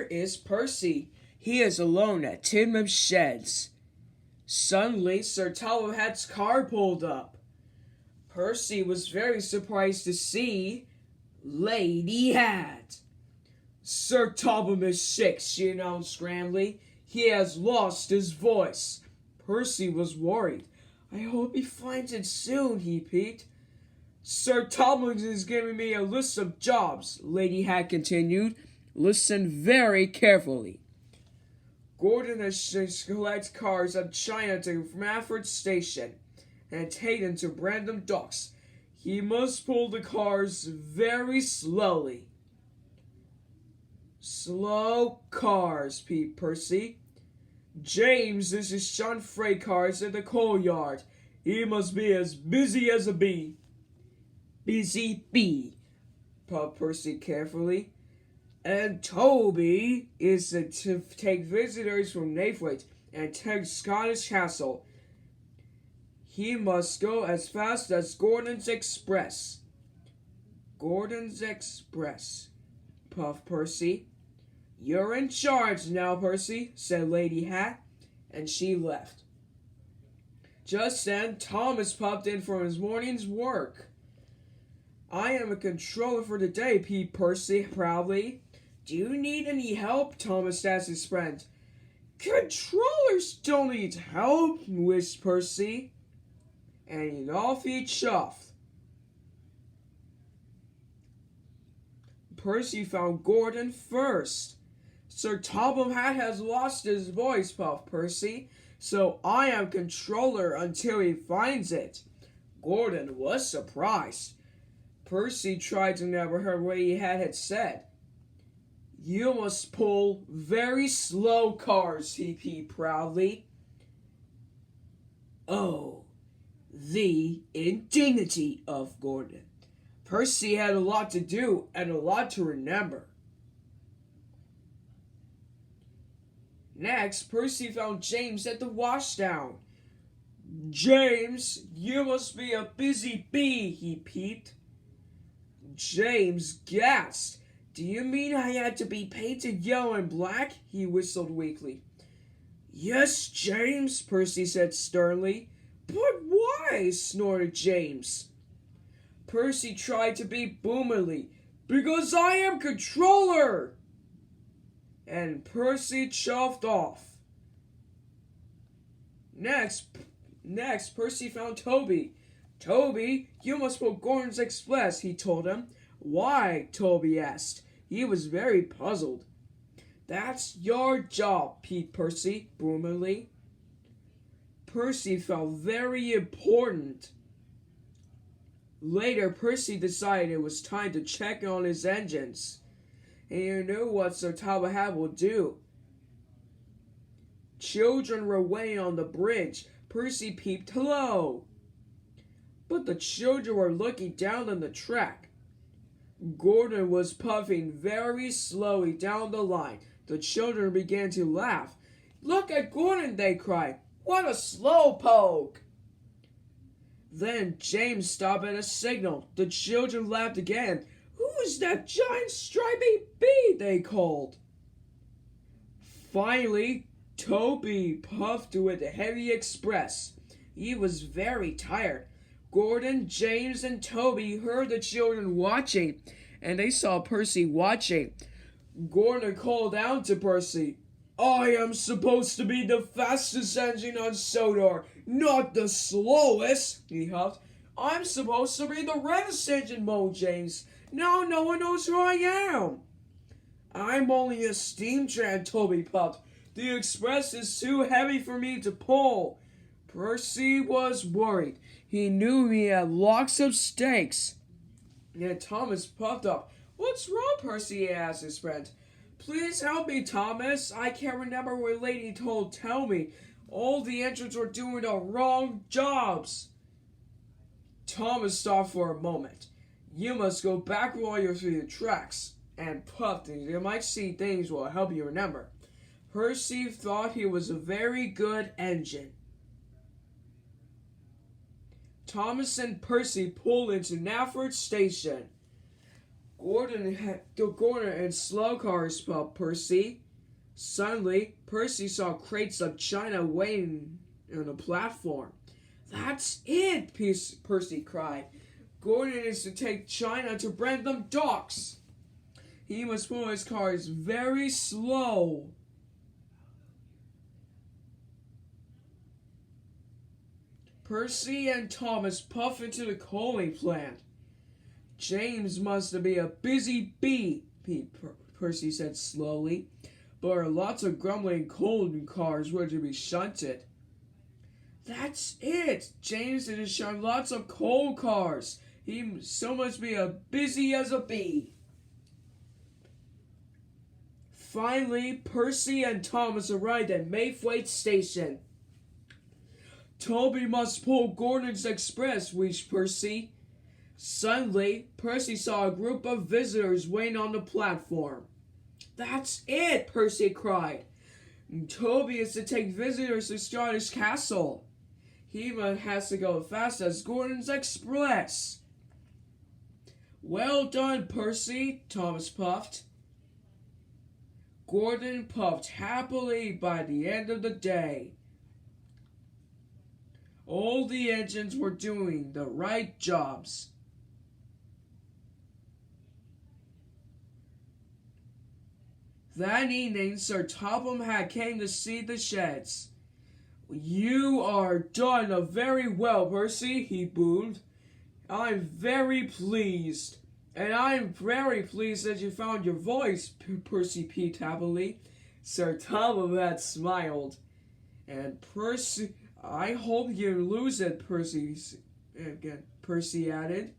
Is Percy. He is alone at Tidmouth Sheds. Suddenly, Sir Topham Hat's car pulled up. Percy was very surprised to see Lady Hat. Sir Topham is sick, she announced grandly. He has lost his voice. Percy was worried. I hope he finds it soon, he peeked. Sir Topham is giving me a list of jobs, Lady Hat continued. Listen very carefully. Gordon has to collect cars at China to Mafford Station and take them to Brandon Docks. He must pull the cars very slowly. Slow cars, peeped Percy. James is to shun freight cars at the coal yard. He must be as busy as a bee. Busy bee, puffed Percy carefully. And Toby is to take visitors from Naples and take Scottish Castle. He must go as fast as Gordon's Express. Gordon's Express, puffed Percy. You're in charge now, Percy, said Lady Hat, and she left. Just then, Thomas popped in from his morning's work. I am a controller for the day, peeped Percy proudly. Do you need any help? Thomas asked his friend. Controllers don't need help, whispered Percy. And off he chuffed. Percy found Gordon first. Sir Topham Hat has lost his voice, puffed Percy, so I am controller until he finds it. Gordon was surprised. Percy tried to never hear what he had said. You must pull very slow cars, he peeped proudly. Oh, the indignity of Gordon. Percy had a lot to do and a lot to remember. Next, Percy found James at the washdown. James, you must be a busy bee, he peeped. James gasped. Do you mean I had to be painted yellow and black? He whistled weakly. Yes, James, Percy said sternly. But why? Snorted James. Percy tried to be boomerly. Because I am controller! And Percy chuffed off. Next, Percy found Toby. Toby, you must pull Gordon's Express, he told him. Why? Toby asked. He was very puzzled. That's your job, peeped Percy, boomerly. Percy felt very important. Later, Percy decided it was time to check on his engines. And you knew what Sir Topham Hat would do. Children were waiting on the bridge. Percy peeped hello. But the children were looking down on the track. Gordon was puffing very slowly down the line. The children began to laugh. Look at Gordon, they cried. What a slowpoke! Then James stopped at a signal. The children laughed again. Who is that giant stripy bee? They called. Finally, Toby puffed with a heavy express. He was very tired. Gordon, James, and Toby heard the children watching, and they saw Percy watching. Gordon called out to Percy, I am supposed to be the fastest engine on Sodor, not the slowest, he huffed. I'm supposed to be the reddest engine, moaned James. Now no one knows who I am. I'm only a steam tram, Toby puffed. The express is too heavy for me to pull. Percy was worried. He knew he had lots of stakes. And Thomas puffed up. What's wrong, Percy? Asked his friend. Please help me, Thomas. I can't remember what Lady tell me. All the engines were doing the wrong jobs. Thomas stopped for a moment. You must go back while you're through the tracks. And puffed, and you might see things will help you remember. Percy thought he was a very good engine. Thomas and Percy pulled into Nafford Station. Gordon and slow cars, Percy. Suddenly, Percy saw crates of china waiting on a platform. That's it, Percy cried. Gordon is to take china to Brandon Docks. He must pull his cars very slow. Percy and Thomas puff into the coaling plant. James must be a busy bee, Percy said slowly. But lots of grumbling coal cars were to be shunted. That's it! James is to shunt lots of coal cars. He so must be as busy as a bee. Finally, Percy and Thomas arrived at Mayfleet Station. Toby must pull Gordon's express, wheezed Percy. Suddenly, Percy saw a group of visitors waiting on the platform. That's it, Percy cried. Toby is to take visitors to Stardust Castle. He has to go as fast as Gordon's express. Well done, Percy, Thomas puffed. Gordon puffed happily by the end of the day. All the engines were doing the right jobs. That evening, Sir Topham Hat came to see the sheds. You are done very well, Percy, he boomed. I'm very pleased. And I'm very pleased that you found your voice, Percy peeped happily. Sir Topham Hat smiled. And Percy, I hope you lose it, Percy added.